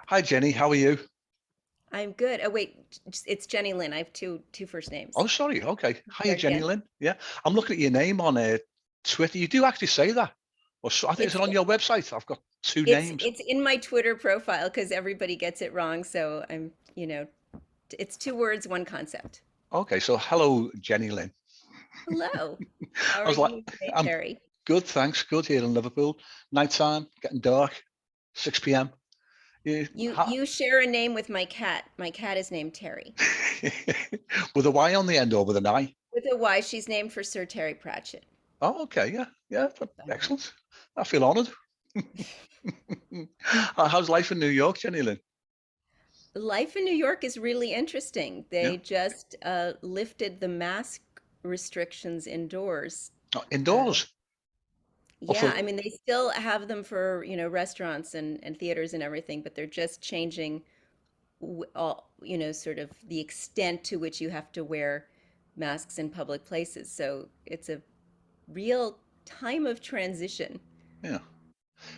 Hi Jenny, how are you? I'm good. Oh, wait, it's Jenny Lyn. I have two first Oh, names. sorry. Okay. Hiya, Start Jenny again. Lyn. Yeah, I'm looking at your name on Twitter. You do actually say that. Or so, I think it's It's on your website. I've got two it's names. it's in my Twitter profile because everybody gets it wrong. So it's two words, one concept. Okay, so hello, Jenny Lyn. Hello. How I are was like, you today, I'm Terry? good, thanks. Good here in Liverpool. Nighttime, getting dark. 6 p.m. Yeah, You share a name with my cat. My cat is named Terry. with a Y on the end or with an I. With a Y, she's named for Sir Terry Pratchett. Oh, okay. Yeah, yeah. Um, Excellent. I feel honoured. How's life in New York, Jenny Lyn? Life in New York is really interesting. Yeah. They just lifted the mask restrictions indoors. Oh, Uh, indoors. Or Yeah, for I mean, they still have them for, restaurants and theaters and everything, but they're just changing all, sort of the extent to which you have to wear masks in public places. So it's a real time of transition. yeah.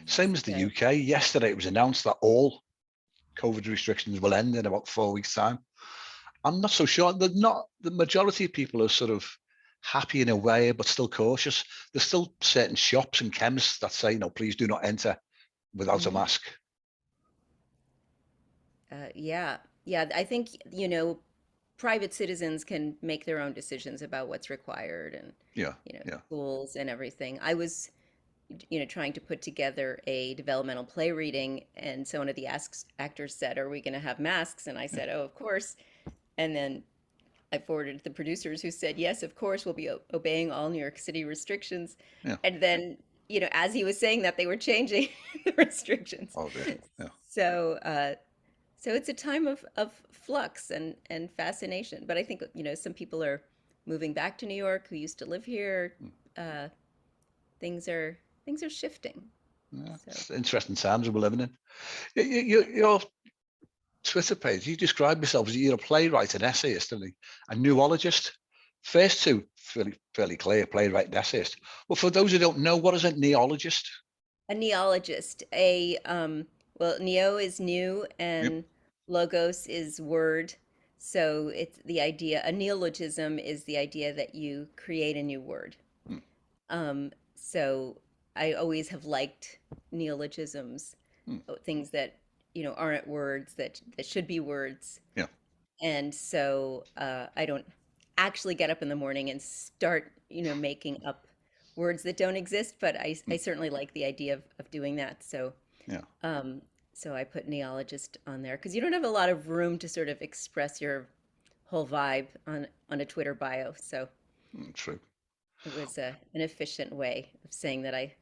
Same as the So, UK. Yesterday, it was announced that all COVID restrictions will end in about 4 weeks' time. I'm not so sure. The majority of people are sort of happy in a way, but still cautious. There's still certain shops and chemists that say, no, please do not enter without a mhm. mask. Yeah, yeah, I think, private citizens can make their own decisions about what's required and, Yeah, yeah. schools and everything. I was trying to put together a developmental play reading. And so one of the actors said, "Are we going to have masks?" And I Yeah, said, "Oh, of course." And then I forwarded to the producers who said, "Yes, of course, we'll be obeying all New York City restrictions." yeah. And then, as he was saying that, they were changing the restrictions. Oh dear. Yeah, So, so it's a time of flux and fascination. But I think, some people are moving back to New York who used to live here. mm, Uh, things are shifting. yeah. So. It's interesting times we're living in. Your Twitter page, you describe yourself as you're a playwright, an essayist, and a neologist. First two fairly clear, playwright and essayist. Well, for those who don't know, what is a neologist? A neologist, well, neo is new Yep. and logos is word. So it's the idea, a neologism is the idea that you create a new word. Mm, So I always have liked neologisms, mm, things that, aren't words that should be words. yeah. And so I don't actually get up in the morning and start, making up words that don't exist, but I Mm, certainly like the idea of doing that. So, yeah. um, so I put neologist on there because you don't have a lot of room to sort of express your whole vibe on a Twitter bio. So True. it was an efficient way of saying that I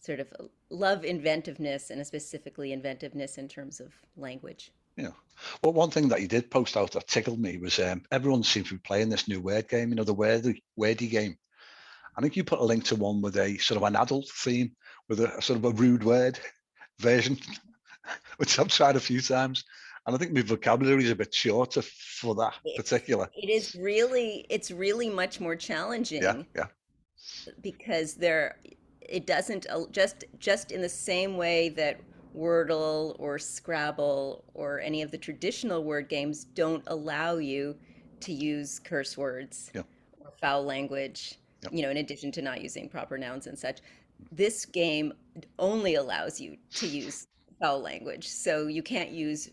sort of love inventiveness and specifically inventiveness in terms of language. Yeah. Well, one thing that you did post out that tickled me was everyone seems to be playing this new word game, the wordy game. I think you put a link to one with a sort of an adult theme with a sort of a rude word version, which I've tried a few times. And I think my vocabulary is a bit shorter for that It's particular. it's really much more Yeah, challenging yeah. because it doesn't just in the same way that Wordle or Scrabble or any of the traditional word games don't allow you to use curse words Yeah, or foul language, yeah. in addition to not using proper nouns and such. This game only allows you to use foul language, so you can't use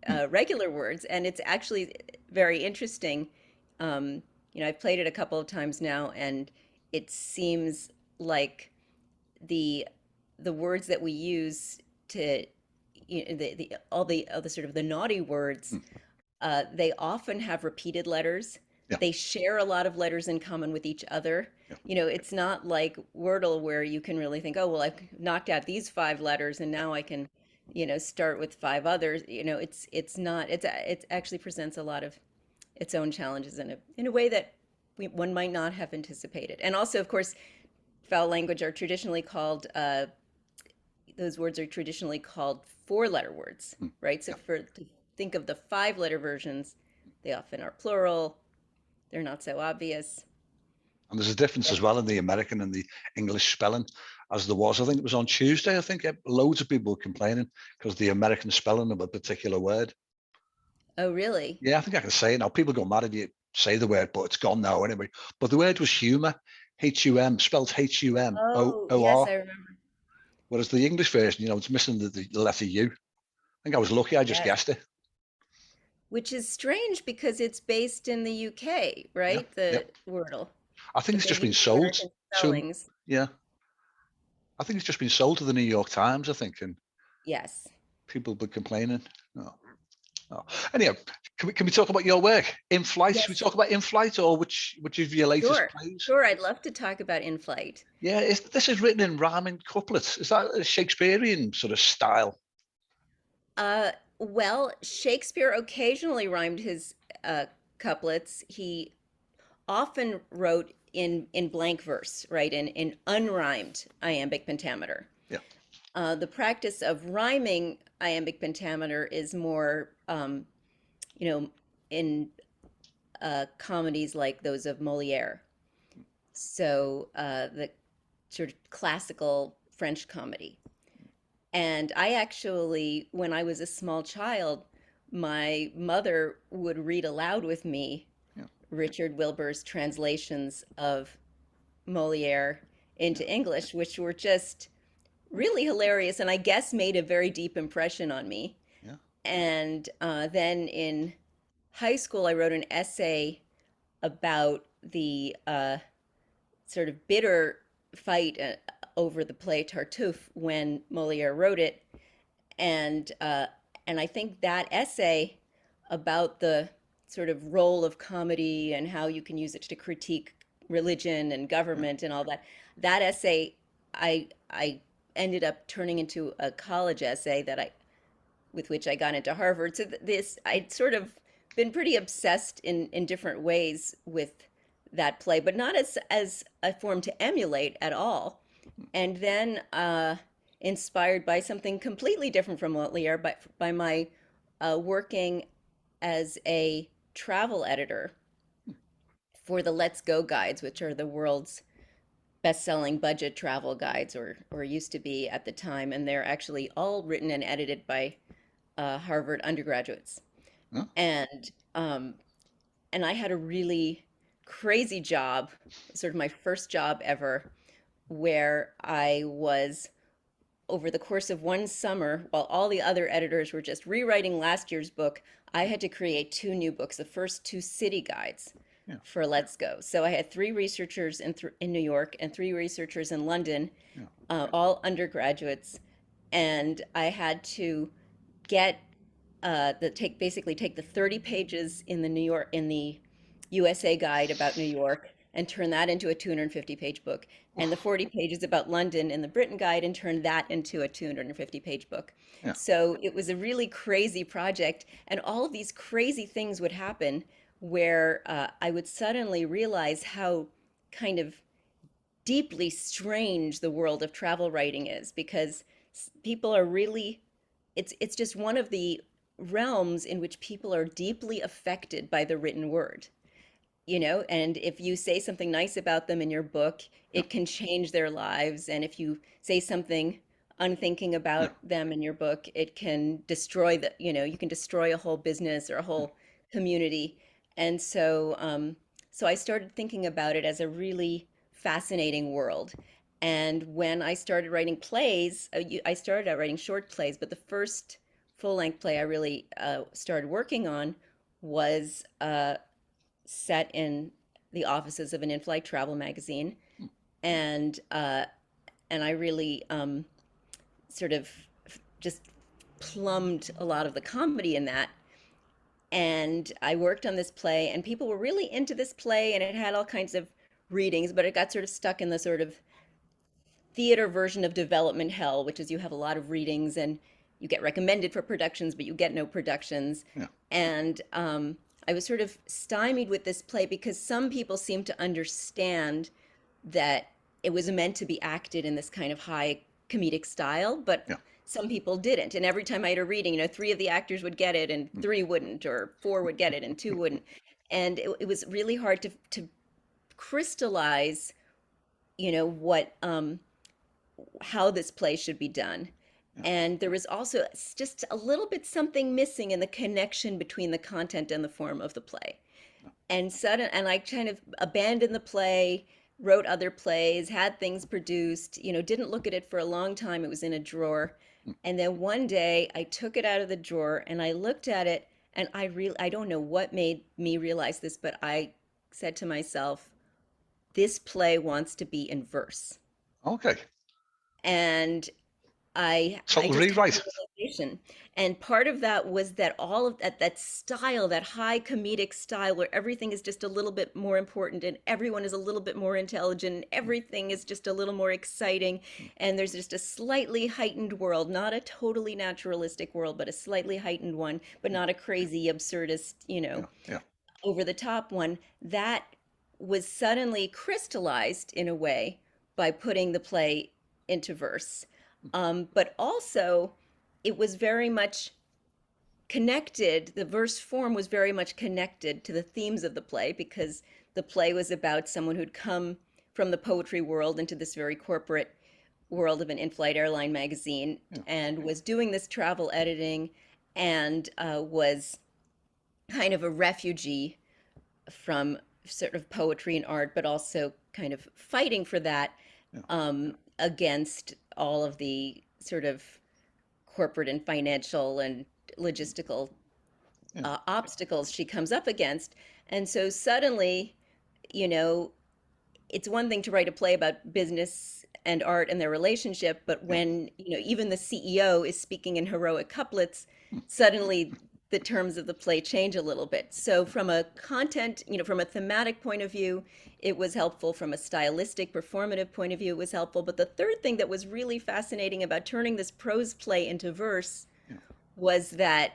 Mm, regular words, and it's actually very interesting. I've played it a couple of times now, and it seems like the the words that we use to the all the sort of the naughty words, mm, they often have repeated letters. yeah, They share a lot of letters in common with each other. yeah. It's not like Wordle where you can really think, oh, well, I've knocked out these five letters and now I can, start with five others. It's not, it actually presents a lot of its own challenges in a way that one might not have anticipated. And also, of course, foul language are traditionally called, those words are traditionally called four-letter words, Mm, right? So yeah. to think of the five-letter versions, they often are plural. They're not so obvious. And there's a difference Yeah. as well in the American and the English spelling. as there was. I think it was on Tuesday. I think loads of people were complaining because the American spelling of a particular word. Oh, really? Yeah, I think I can say it now. People go mad if you say the word, but it's gone now anyway. But the word was humour, H-U-M, spelled Oh, yes, H-U-M-O-O-R. I remember. Whereas the English version, it's missing the letter U. I think I was lucky. I just Yes. guessed it. Which is strange because it's based in the UK, Yeah, right? yeah. The Wordle. I think But it's they've just been used sold American to. spellings. Yeah, I think it's just been sold to the New York Times. I think, and Yes. people have been complaining. Oh, oh. Anyhow, can we talk about your work in flight? Should we Yes, talk about in flight or which of your latest sure. plays? Sure, I'd love to talk about In Flight. Yeah, this is written in rhyming couplets. Is that a Shakespearean sort of style? Uh, well, Shakespeare occasionally rhymed his couplets. He often wrote in blank verse, right? In unrhymed iambic pentameter. Yeah, The practice of rhyming iambic pentameter is more, you know, in comedies like those of Moliere. So the sort of classical French comedy. And I actually, when I was a small child, my mother would read aloud with me yeah, Richard Wilbur's translations of Moliere yeah, into English, which were just really hilarious and I guess made a very deep impression on me. yeah. And then in high school, I wrote an essay about the sort of bitter fight over the play Tartuffe when Moliere wrote it, and uh, and I think that essay about the sort of role of comedy and how you can use it to critique religion and Yeah. government and all that. That essay, I ended up turning into a college essay that I with which I got into Harvard. So this I'd sort of been pretty obsessed in different ways with that play, but not as a form to emulate at all. And then inspired by something completely different from Moliere, by my working as a travel editor for the Let's Go guides, which are the world's best-selling budget travel guides, or used to be at the time, and they're actually all written and edited by Harvard undergraduates. Yeah. And um, and I had a really crazy job, sort of my first job ever, where I was over the course of one summer, while all the other editors were just rewriting last year's book, I had to create two new books, the first two city guides Yeah. for Let's Go. So I had three researchers in New York and three researchers in London, Yeah. all undergraduates, and I had to get basically take the 30 pages in the USA guide about New York and turn that into a 250-page book, and the 40 pages about London in the Britain guide and turn that into a 250-page book. Yeah. So it was a really crazy project, and all of these crazy things would happen where I would suddenly realize how kind of deeply strange the world of travel writing is because people are really it's just one of the realms in which people are deeply affected by the written word, and if you say something nice about them in your book, Yeah. it can change their lives, and if you say something unthinking Yeah. about them in your book, it can destroy you can destroy a whole business or a Yeah. whole community. And so I started thinking about it as a really fascinating world. And when I started writing plays, I started out writing short plays, but the first full-length play I really started working on was set in the offices of an in-flight travel magazine, and I really sort of just plumbed a lot of the comedy in that. And I worked on this play, and people were really into this play, and it had all kinds of readings, but it got sort of stuck in the sort of theater version of development hell, which is you have a lot of readings and you get recommended for productions, but you get no productions. Yeah. And I was sort of stymied with this play because some people seemed to understand that it was meant to be acted in this kind of high comedic style, but Yeah. some people didn't. And every time I had a reading, three of the actors would get it and three wouldn't, or four would get it and two wouldn't. And it was really hard to crystallize, what how this play should be done. yeah, And there was also just a little bit something missing in the connection between the content and the form of the play. yeah. And I kind of abandoned the play, wrote other plays, had things produced, didn't look at it for a long time. It was in a drawer. Mm. And then one day I took it out of the drawer and I looked at it, and I don't know what made me realize this, but I said to myself, this play wants to be in verse. Okay. And I Total just had rewrite. a realization. And part of that was that all of that style, that high comedic style where everything is just a little bit more important and everyone is a little bit more intelligent and Mm, everything is just a little more exciting, mm. and there's just a slightly heightened world, not a totally naturalistic world, but a slightly heightened one, but Yeah, not a crazy absurdist, yeah, yeah, over the top one. That was suddenly crystallized in a way by putting the play into verse. But also, it was very much connected, the verse form was very much connected to the themes of the play, because the play was about someone who'd come from the poetry world into this very corporate world of an in-flight airline magazine, yeah, and was doing this travel editing, and was kind of a refugee from sort of poetry and art, but also kind of fighting for that, yeah, against all of the sort of corporate and financial and mm, logistical yeah, obstacles she comes up against. And so suddenly, you know, it's one thing to write a play about business and art and their relationship, but yeah. when, even the CEO is speaking in heroic couplets, Mm, suddenly the terms of the play change a little bit. So from a content, from a thematic point of view, it was helpful. From a stylistic, performative point of view, it was helpful. But the third thing that was really fascinating about turning this prose play into verse yeah, was that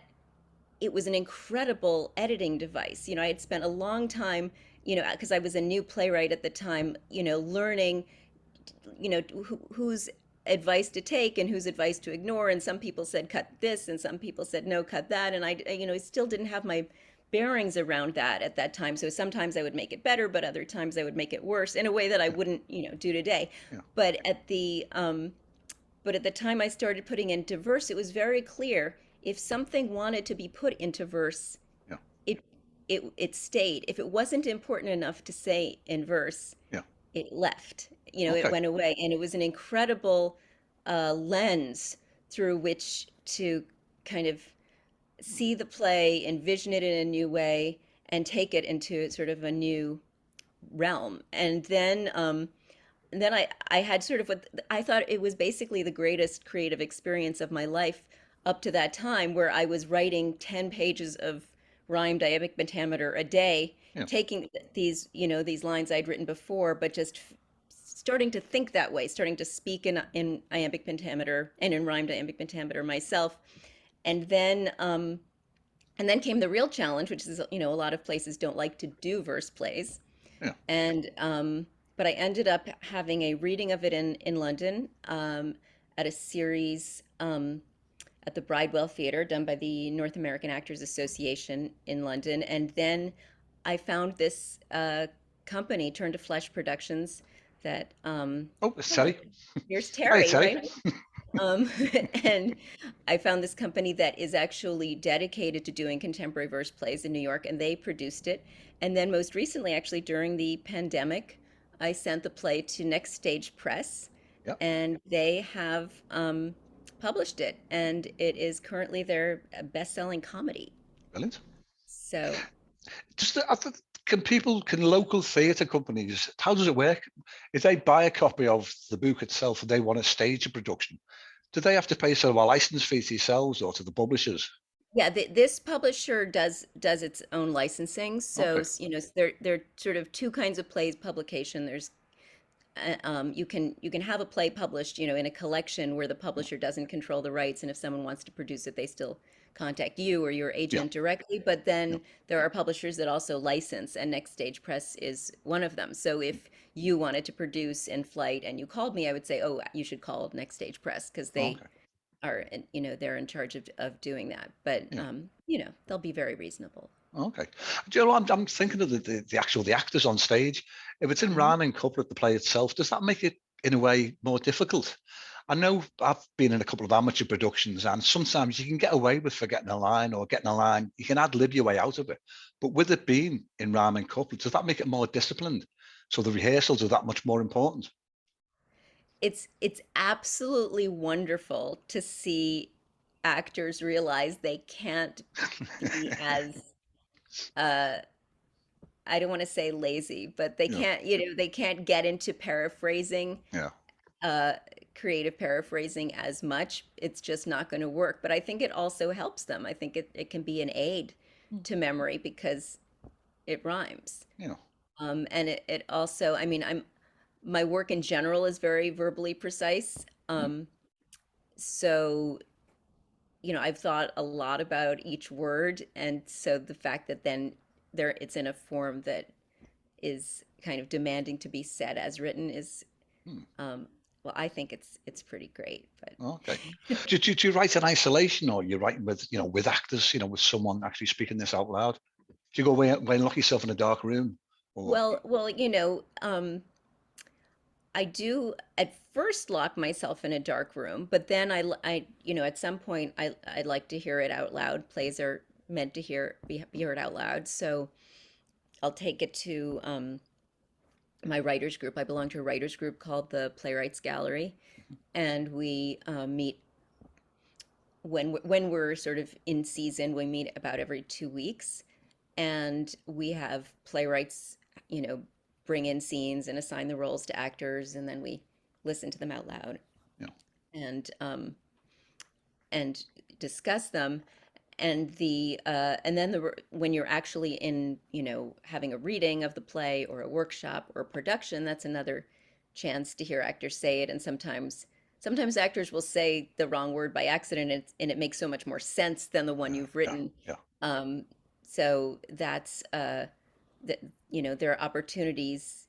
it was an incredible editing device. I had spent a long time, because I was a new playwright at the time, learning, whose advice to take and whose advice to ignore. And some people said cut this, and some people said no, cut that. And I still didn't have my bearings around that at that time. So sometimes I would make it better, but other times I would make it worse in a way that I yeah, wouldn't, do today. yeah, But at the time I started putting into verse, it was very clear if something wanted to be put into verse, yeah. it it stayed. If it wasn't important enough to say in verse, Yeah. it left. It Okay. went away, and it was an incredible lens through which to kind of see the play, envision it in a new way, and take it into sort of a new realm. And then I had sort of what I thought it was basically the greatest creative experience of my life up to that time, where I was writing 10 pages of rhymed iambic pentameter a day, Yeah. taking these lines I'd written before, but just starting to think that way, starting to speak in iambic pentameter and in rhymed iambic pentameter myself. And then came the real challenge, which is, a lot of places don't like to do verse plays. Yeah. And but I ended up having a reading of it in London, at a series, at the Bridewell Theatre, done by the North American Actors Association in London. And then I found this company, Turn to Flesh Productions, that Oh, it's oh, Terry. here's Hi, Terry, Terry. right? Um, and I found this company that is actually dedicated to doing contemporary verse plays in New York, and they produced it. And then most recently, actually during the pandemic, I sent the play to Next Stage Press, Yeah. and they have published it, and it is currently their best-selling comedy. Brilliant. So Just can local theatre companies, how does it work? If they buy a copy of the book itself and they want to stage a production, do they have to pay sort of a license fee to yourselves or to the publishers? yeah, this publisher does its own licensing. So Okay. there are sort of two kinds of plays publication. There's you can have a play published, in a collection where the publisher doesn't control the rights, and if someone wants to produce it, they still contact you or your Yeah. agent directly. But Yeah. then there are publishers that also license, and Next Stage Press is one of them. So if you wanted to produce in flight and you called me, I would say, oh, you should call Next Stage Press, because they Okay. are, they're in charge of doing that. But Yeah. they'll be very reasonable. Okay. Do you know, I'm thinking of the actors on stage. If it's in Mhm. rhyme and couplet, the play itself, does that make it in a way, more difficult? I know I've been in a couple of amateur productions, and sometimes you can get away with forgetting a line or getting a line. You can ad lib your way out of it. But with it being in rhyme and couplet, does that make it more disciplined? So the rehearsals are that much more important? It's absolutely wonderful to see actors realize they can't be as uh I don't want to say lazy, but they Yeah, can't, they can't get into paraphrasing, yeah, uh, creative paraphrasing as much. It's just not going to work. But I think it also helps them. I think it can be an aid to memory because it rhymes. yeah. And it also, I mean, my work in general is very verbally precise. Mm, So, I've thought a lot about each word. And so the fact that then it's in a form that is kind of demanding to be said as written is, mm. um, well, I think it's pretty great. But Okay. Do you write in isolation, or you're writing with, with actors, with someone actually speaking this out loud? Do you go away and lock yourself in a dark room? Or well, I do at first lock myself in a dark room, but then at some point I like to hear it out loud. Plays are meant to be heard out loud, so I'll take it to my writers group. I belong to a writers group called the Playwrights Gallery, and we meet when we're sort of in season. We meet about every 2 weeks, and we have playwrights, you know, bring in scenes and assign the roles to actors, and then we listen to them out loud you know, and um, and discuss them. And then when you're actually in, having a reading of the play or a workshop or a production, that's another chance to hear actors say it. And sometimes actors will say the wrong word by accident, and it makes so much more sense than the one you've yeah, written. yeah. Um, so that there are opportunities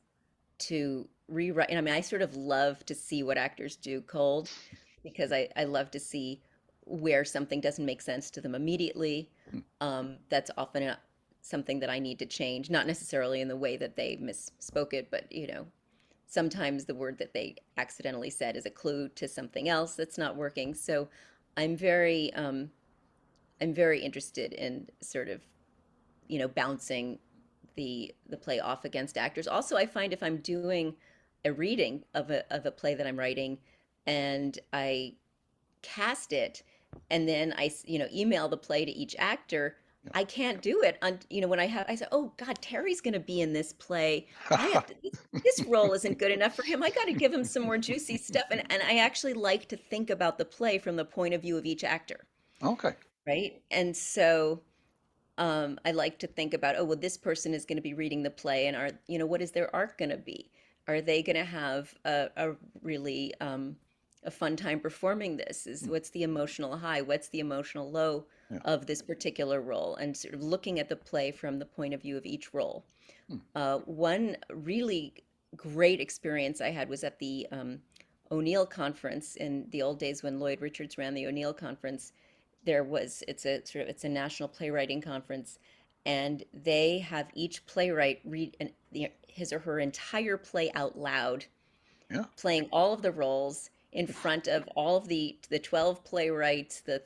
to rewrite. And I mean, I sort of love to see what actors do cold, because I love to see where something doesn't make sense to them immediately. Mm, That's often something that I need to change, not necessarily in the way that they misspoke it, but sometimes the word that they accidentally said is a clue to something else that's not working. So I'm very um, I'm very interested in sort of bouncing the play off against actors. Also, I find if I'm doing a reading of a play that I'm writing, and I cast it, and then email the play to each actor, yeah. I can't do it on when I say, oh God, Terry's going to be in this play. I have to, this role isn't good enough for him. I got to give him some more juicy stuff. And I actually like to think about the play from the point of view of each actor, Okay. right? And so I like to think about, oh, well, this person is going to be reading the play, and what is their arc going to be? Are they going to have a really a fun time performing this? Mm, What's the emotional high? What's the emotional low yeah. of this particular role? And sort of looking at the play from the point of view of each role. Mm, One really great experience I had was at the O'Neill conference in the old days when Lloyd Richards ran the O'Neill conference. It's a national playwriting conference, and they have each playwright read his or her entire play out loud, yeah. playing all of the roles in front of all of the 12 playwrights, the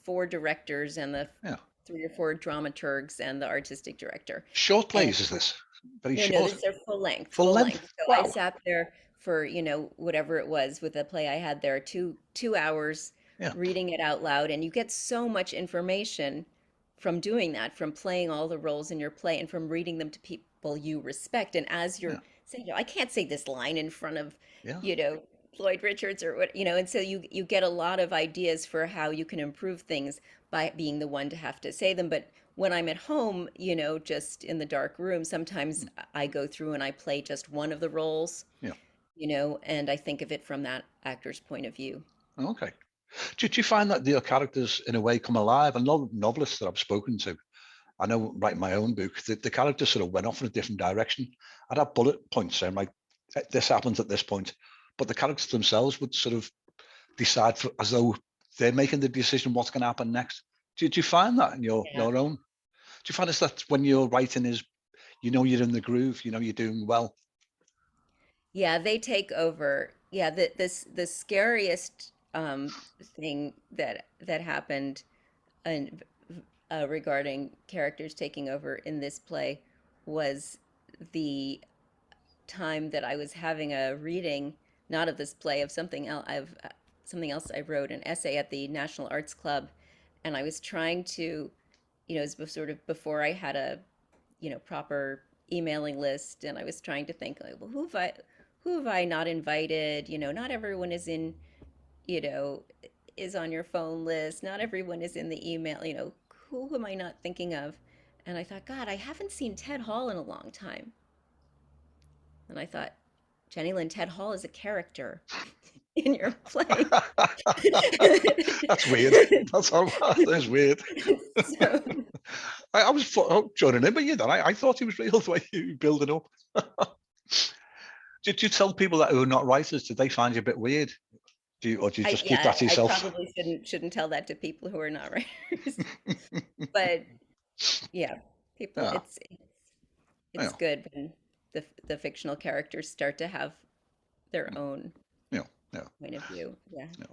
four directors, and the Yeah. three or four dramaturgs, and the artistic director. Short And plays, is this? Very no, short. these are full length, Full full length. length. So I Wow. sat there for, whatever it was with the play I had there, 2 hours Yeah. reading it out loud. And you get so much information from doing that, from playing all the roles in your play and from reading them to people you respect. And as Yeah. you're saying, I can't say this line in front of, Yeah. you know, Floyd Richards or what, and so you get a lot of ideas for how you can improve things by being the one to have to say them. But when I'm at home, just in the dark room, sometimes Mm, I go through and I play just one of the roles, yeah. and I think of it from that actor's point of view. Okay. Do you find that your characters, in a way, come alive? And novelists that I've spoken to, I know, writing my own book, the characters sort of went off in a different direction. I'd have bullet points saying, like, this happens at this point. But the characters themselves would sort of decide as though they're making the decision what's going to happen next. Do you find that in Yeah. your own? Do you find it's that when you're writing is, you're in the groove, you're doing well? Yeah, they take over. yeah, the scariest thing that happened and regarding characters taking over in this play was the time that I was having a reading, not of this play, of something else. Something else I wrote an essay at the National Arts Club, and I was trying to, it was sort of before I had a, proper emailing list, and I was trying to think like, well, who have I not invited? Not everyone is in, you know, is on your phone list. Not everyone is in the email. Who am I not thinking of? And I thought, God, I haven't seen Ted Hall in a long time. And I thought, Jenny Lyn, Ted Hall is a character in your play. That's weird. That's all. That's weird. So, I was joining in, but I thought he was real the way you build it up. Did you tell people that who are not writers? Did they find you a bit weird? Or do you just keep that to I yourself? probably shouldn't tell that to people who are not writers. But yeah, people, Yeah, it's yeah, good when the fictional characters start to have their own yeah, yeah, point of view. Yeah. yeah.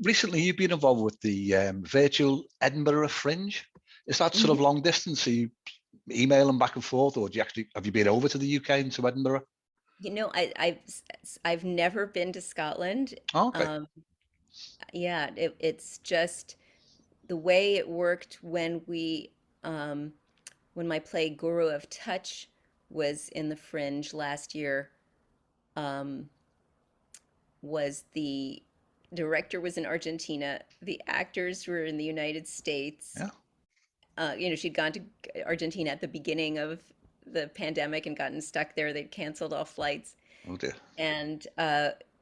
Recently, you've been involved with the virtual Edinburgh Fringe. Is that sort of Mhm. long distance? Are you emailing back and forth, or do you actually have you been over to the UK and to Edinburgh? I've never been to Scotland. Oh, okay. Um, yeah, it's just the way it worked um, when my play Guru of Touch was in the Fringe last year. Um, was the director was in Argentina, the actors were in the United States. Yeah. She'd gone to Argentina at the beginning of the pandemic and gotten stuck there. They'd canceled all flights, Oh dear. and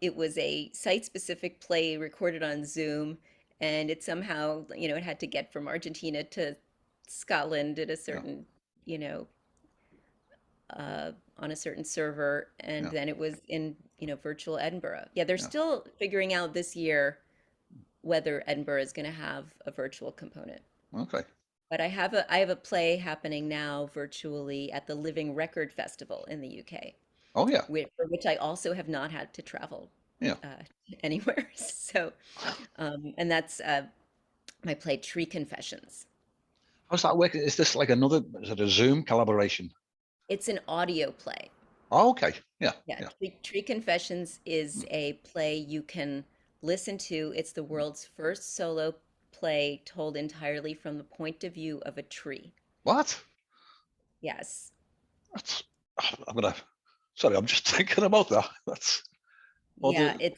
it was a site-specific play recorded on Zoom, and it somehow, it had to get from Argentina to Scotland at a Yeah. certain, you know, on a certain server, and Yeah. then it was in, virtual Edinburgh. Yeah, they're Yeah. still figuring out this year whether Edinburgh is going to have a virtual component. Okay. But I have a play happening now virtually at the Living Record Festival in the UK, Oh yeah. for which I also have not had to travel Yeah. uh, anywhere. So, and that's my play Tree Confessions. How's that working? Is this like another? Is it a Zoom collaboration? It's an audio play. Oh, okay. Yeah. Yeah, Yeah. Tree Confessions is a play you can listen to. It's the world's first solo play told entirely from the point of view of a tree. What? Yes. That's. I'm gonna. Sorry, I'm just thinking about that. That's. Or Yeah, the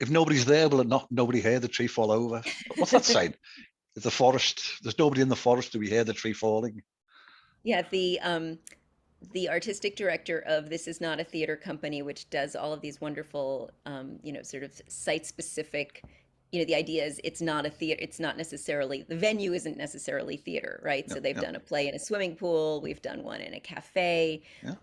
if nobody's there, will it not? Nobody hear the tree fall over? What's that saying? Is the forest? There's nobody in the forest. Do we hear the tree falling? yeah, the artistic director of This Is Not a Theater Company, which does all of these wonderful, sort of site-specific, the idea is it's not a theater, it's not necessarily, the venue isn't necessarily theater, right? Yeah. So they've Yeah. done a play in a swimming pool, we've done one in a cafe. Yeah.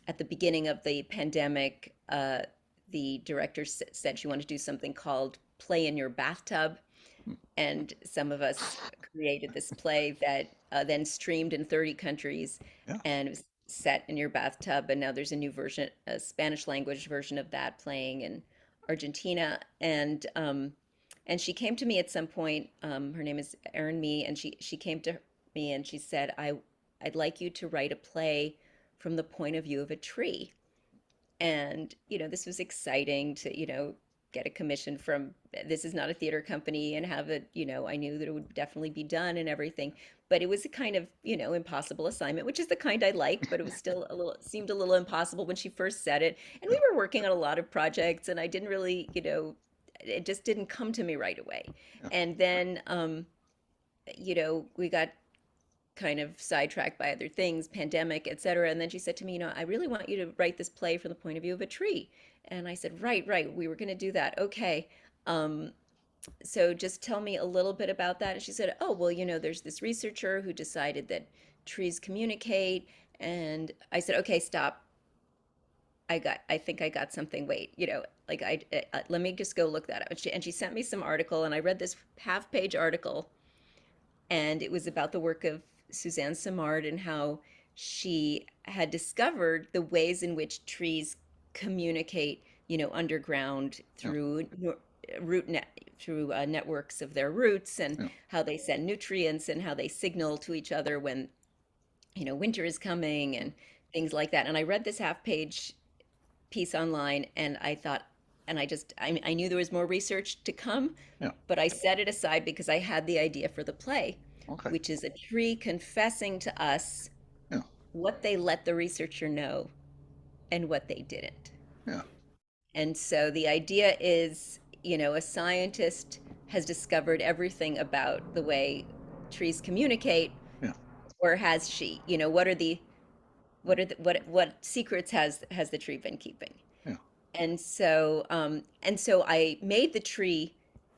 At the beginning of the pandemic, the director said she wanted to do something called Play in Your Bathtub, Hmm. and some of us created this play that then streamed in 30 countries, Yeah. and it was set in your bathtub. And now there's a new version, a Spanish language version of that playing in Argentina. And she came to me at some point. Her name is Erin Me, and she came to me and she said, I'd like you to write a play from the point of view of a tree. And, this was exciting to, get a commission from This Is Not a Theater Company and have it, I knew that it would definitely be done and everything. But it was a kind of, impossible assignment, which is the kind I liked, but it was still seemed a little impossible when she first said it. And we Yeah. were working on a lot of projects, and I didn't really, it just didn't come to me right away. Yeah. And then, we got kind of sidetracked by other things, pandemic, et cetera. And then she said to me, I really want you to write this play from the point of view of a tree. And I said, right, right, we were going to do that. Okay. Um, so just tell me a little bit about that. And she said, oh, well, there's this researcher who decided that trees communicate. And I said, okay, stop. I think I got something. Wait, like let me just go look that up. And she sent me some article, and I read this half-page article, and it was about the work of Suzanne Simard and how she had discovered the ways in which trees communicate, underground Yeah. through networks of their roots, and Yeah. how they send nutrients and how they signal to each other when winter is coming and things like that. And I read this half page piece online, and I thought, and I knew there was more research to come, Yeah. but I set it aside because I had the idea for the play, Okay. which is a tree confessing to us Yeah. what they let the researcher know and what they didn't. Yeah. And so the idea is, a scientist has discovered everything about the way trees communicate, Yeah. or has she? What secrets has the tree been keeping? Yeah. And so I made the tree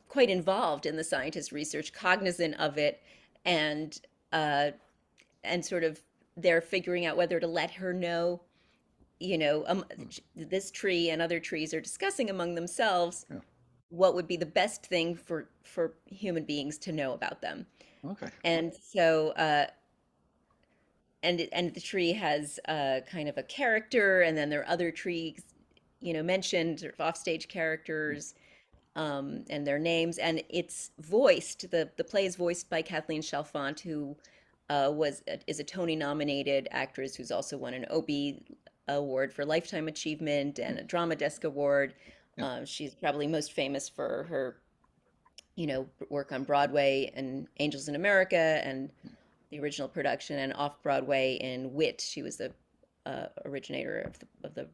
quite involved in the scientist research, cognizant of it, and uh, and sort of they're figuring out whether to let her know. This tree and other trees are discussing among themselves Yeah. what would be the best thing for human beings to know about them. Okay. And so and the tree has kind of a character, and then there are other trees, mentioned, sort of offstage characters, and their names, and it's voiced. The play is voiced by Kathleen Chalfant, who is a Tony nominated actress who's also won an Obie Award for Lifetime Achievement and a Drama Desk Award. Yeah. She's probably most famous for her work on Broadway and Angels in America and the original production, and off Broadway in Wit. She was the originator of the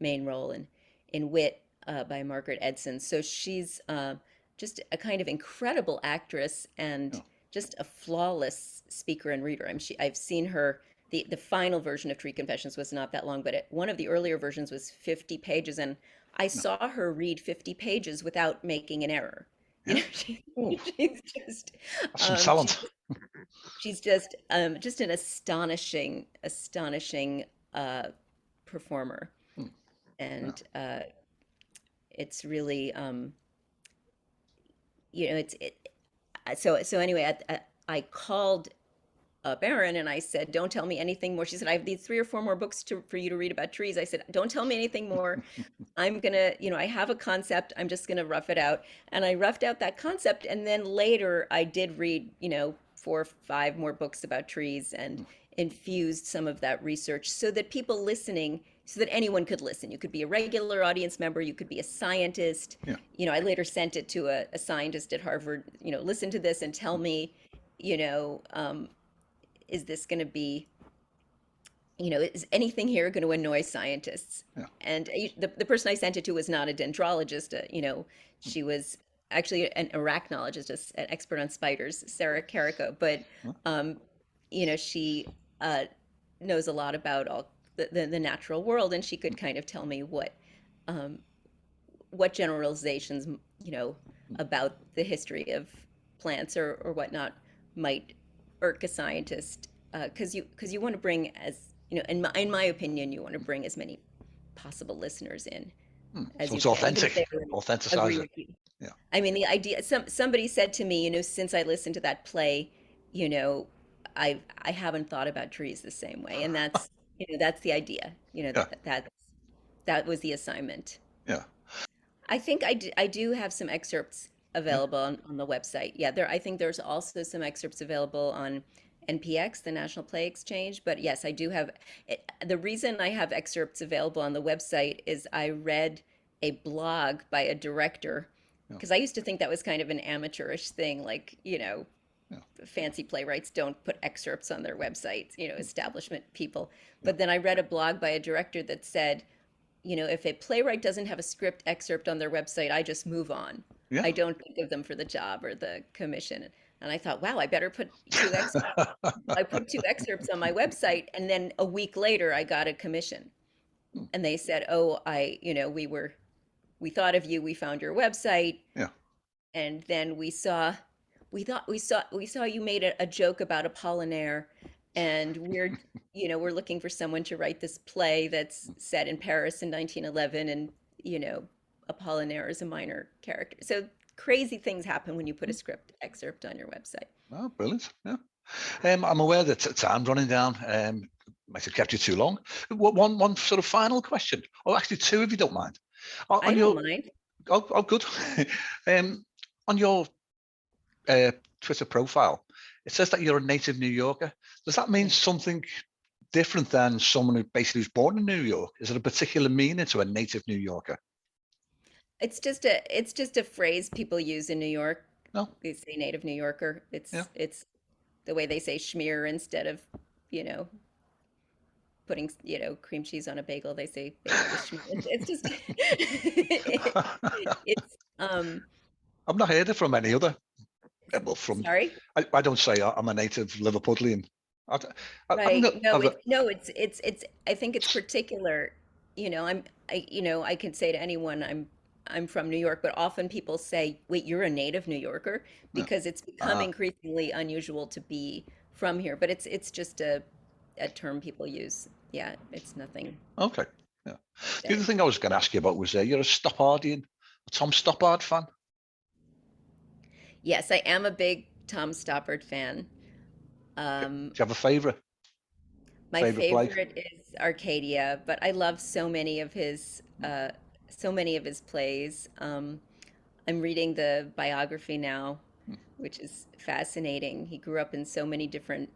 main role in Wit, by Margaret Edson. So she's just a kind of incredible actress, and Yeah. just a flawless speaker and reader. I've seen her. The final version of Tree Confessions was not that long, but one of the earlier versions was 50 pages, and I Yeah. saw her read 50 pages without making an error. Yeah. Oh, She's just that's some um, talent. she's just an astonishing performer, Hmm. Yeah. and it's really it's so anyway, I called up Erin and I said, "Don't tell me anything more." She said, "I have these 3 or 4 more books for you to read about trees." I said, "Don't tell me anything more. I'm gonna, I have a concept. I'm just gonna rough it out." And I roughed out that concept, and then later I did read, 4 or 5 more books about trees, and infused some of that research so that people listening, so that anyone could listen. You could be a regular audience member, you could be a scientist. Yeah. I later sent it to a scientist at Harvard. Listen to this and tell me, you know, is this going to be, is anything here going to annoy scientists? Yeah. And the person I sent it to was not a dendrologist. She was actually an arachnologist, an expert on spiders, Sarah Carrico. But, Huh? she knows a lot about all the natural world, and she could kind of tell me um, what generalizations, about the history of plants or whatnot might irk a scientist, because you want to bring, as in my opinion, you want to bring as many possible listeners in as So you it's can, even if authentic. they Authenticize agree it. with you. Yeah. I mean, the idea. Somebody said to me, since I listened to that play, I haven't thought about trees the same way, and that's the idea. Yeah. That was the assignment. Yeah. I think I do have some excerpts Yeah. available on the website. Yeah, I think there's also some excerpts available on NPX, the National Play Exchange. But yes, I do have it. The reason I have excerpts available on the website is I read a blog by a director, Yeah. because I used to think that was kind of an amateurish thing, like, Yeah. fancy playwrights don't put excerpts on their websites, establishment people. But then I read a blog by a director that said, if a playwright doesn't have a script excerpt on their website, I just move on. Yeah. I don't think of them for the job or the commission. And I thought, wow, I better put 2 excerpts. I put 2 excerpts on my website, and then a week later, I got a commission, and they said, "Oh, we thought of you. We found your website, Yeah. and then we saw you made a joke about Apollinaire, and we're looking for someone to write this play that's set in Paris in 1911, and Apollinaire is a minor character." So crazy things happen when you put a script excerpt on your website. Oh, brilliant. Yeah. I'm aware that time's running down. Might have kept you too long. One sort of final question, or actually 2, if you don't mind. I On don't your mind. good. um, on your uh, Twitter profile, it says that you're a native New Yorker. Does that mean Yeah. something different than someone who basically was born in New York? Is it a particular meaning to a native New Yorker? It's just a phrase people use in New York. No. They say native New Yorker. Yeah. It's the way they say schmear instead of, you know, putting, cream cheese on a bagel. They say bagel with schmear. It's just it's I've not heard it from any other. Well, from sorry. I don't say I'm a native Liverpudlian. I, I don't Right. know. No, it's I think it's particular, I can say to anyone I'm from New York, but often people say, "Wait, you're a native New Yorker?" Yeah. Because it's become Ah, increasingly unusual to be from here, but it's just a term people use. Yeah, it's nothing okay. Yeah. The other that thing I was going to ask you about was you're a Stoppardian, a Tom Stoppard fan. Yes, I am a big Tom Stoppard fan. Do Um, you have a my favorite play? favorite is Arcadia, but I love so many of his plays. I'm reading the biography now, which is fascinating. He grew up in so many different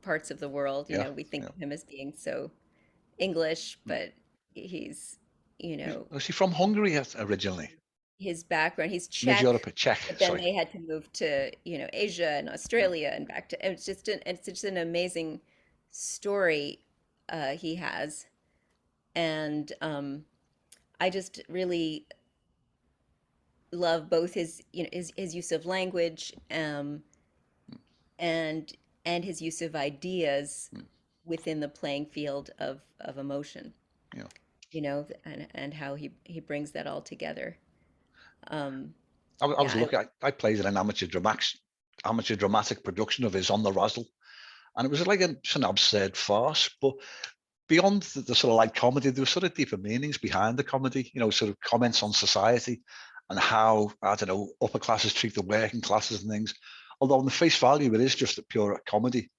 parts of the world. Yeah. We think Yeah. of him as being so English, but he's, you know, Was he from Hungary originally? his background, he's Mid Czech, Europe, Czech. but then Sorry. they had to move to, Asia and Yeah. Australia and back to, and it's just an amazing story he has. And I just really love both his use of language, and his use of ideas within the playing field of emotion, Yeah. and how he brings that all together. Um, I yeah, was lucky. I played in an amateur dramatic production of his on the Razzle, and it was like just an absurd farce. But beyond the sort of light comedy, there were sort of deeper meanings behind the comedy. Sort of comments on society and how I don't know upper classes treat the working classes and things. Although on the face value, it is just a pure comedy.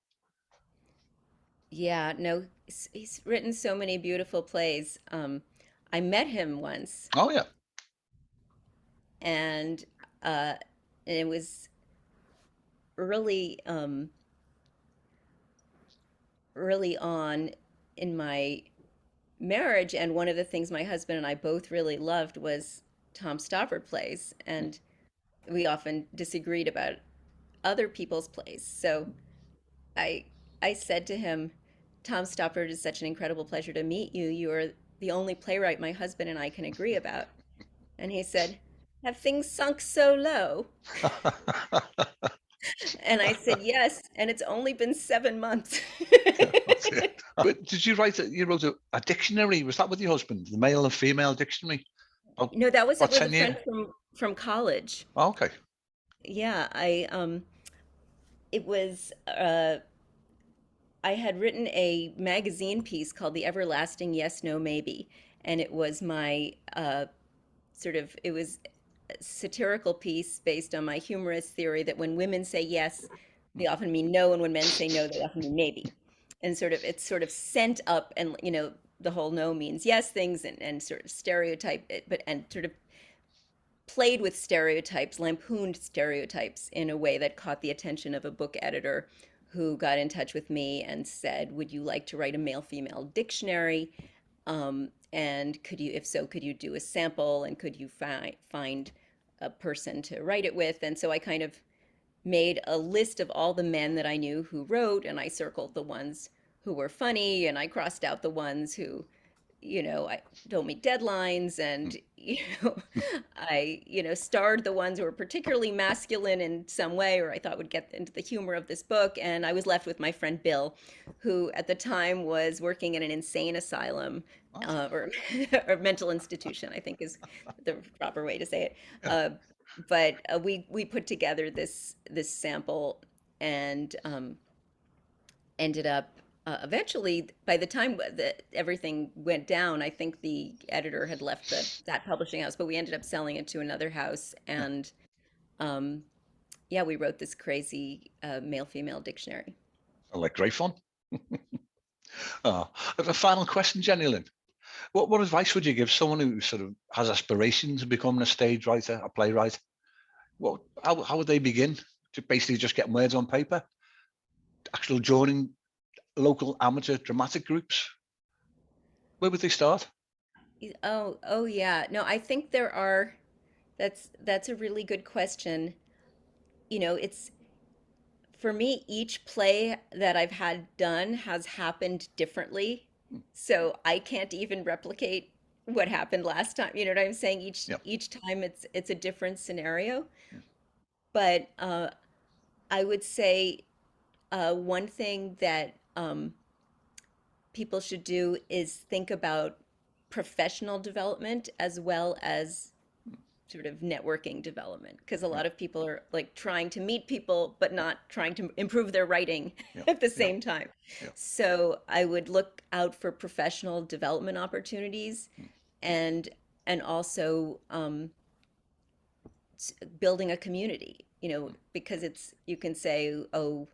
yeah, no, he's written so many beautiful plays. I met him once, Oh yeah. and it was early early on in my marriage, and one of the things my husband and I both really loved was Tom Stoppard plays, and we often disagreed about other people's plays. So I I said to him, "Tom Stoppard is such an incredible pleasure to meet you. You are the only playwright my husband and I can agree about." And he said, "Have things sunk so low?" And I said, "Yes, and it's only been 7 months." That's it. But did you write? You wrote a dictionary. Was that with your husband? The male and female dictionary. About, No, that was about with a 10 years. friend from college. Oh, okay. Yeah, it was I had written a magazine piece called The Everlasting Yes, No, Maybe, and it was my it was a satirical piece based on my humorous theory that when women say yes, they often mean no, and when men say no, they often mean maybe. And it's sort of sent up, and the whole no means yes things, and sort of stereotype it, but and sort of played with stereotypes, lampooned stereotypes in a way that caught the attention of a book editor who got in touch with me and said, "Would you like to write a male-female dictionary? And if so, could you do a sample, and could you find a person to write it with?" And so I kind of made a list of all the men that I knew who wrote, and I circled the ones who were funny, and I crossed out the ones who I don't meet deadlines, and I starred the ones who were particularly masculine in some way, or I thought would get into the humor of this book. And I was left with my friend Bill, who at the time was working in an insane asylum, Oh, or mental institution, I think is the proper way to say it. yeah. But we put together this sample, and ended up eventually, by the time that everything went down, I think the editor had left that publishing house, but we ended up selling it to another house. Yeah. And um, yeah, we wrote this crazy male-female dictionary. Like great fun. Oh, a final question, Jenny Lyn. What advice would you give someone who sort of has aspirations of becoming a stage writer, a playwright? How would they begin? To basically just get words on paper, actual joining local amateur dramatic groups? Where would they start? Oh yeah. No, I think there are, that's a really good question. It's for me, each play that I've had done has happened differently. So I can't even replicate what happened last time. You know what I'm saying? Each Yeah. each time it's a different scenario. But I would say one thing that people should do is think about professional development as well as sort of networking development, because a Yeah. lot of people are like trying to meet people but not trying to improve their writing Yeah. at the Yeah. same time. Yeah. So I would look out for professional development opportunities, and also building a community, because you can say, oh,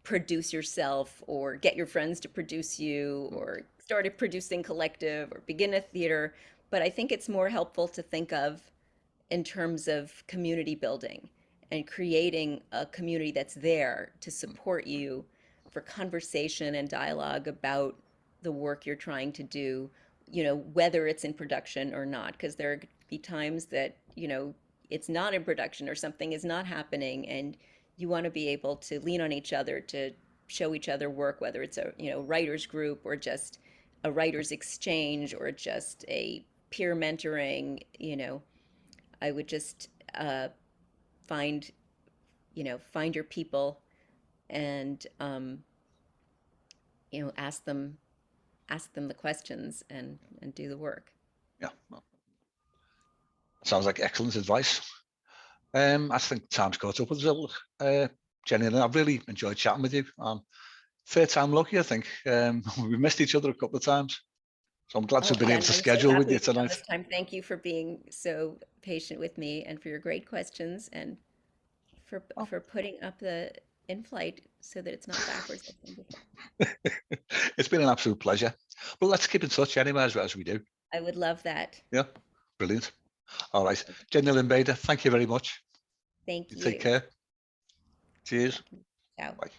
produce yourself or get your friends to produce you or start a producing collective or begin a theater. But I think it's more helpful to think of in terms of community building and creating a community that's there to support you for conversation and dialogue about the work you're trying to do, whether it's in production or not, because there could be times that, it's not in production or something is not happening, and you want to be able to lean on each other to show each other work, whether it's a, writers group or just a writers exchange or just a peer mentoring. I would just find, find your people and, ask them the questions and do the work. Yeah. Well, sounds like excellent advice. I think time's caught up with us. Jenny, and I've really enjoyed chatting with you. Third time lucky, I think. We've missed each other a couple of times, so I'm glad to Oh, have been yeah, able and to I'm so schedule with happy you we found tonight. this time. Thank you for being so patient with me and for your great questions and for Oh. for putting up the in flight so that it's not backwards looking before. It's been an absolute pleasure. But let's keep in touch anyway, as we do. I would love that. Yeah, brilliant. All right, Jenny Lyn Bader, thank you very much. Thank You take you. care. Cheers. Ciao. Bye.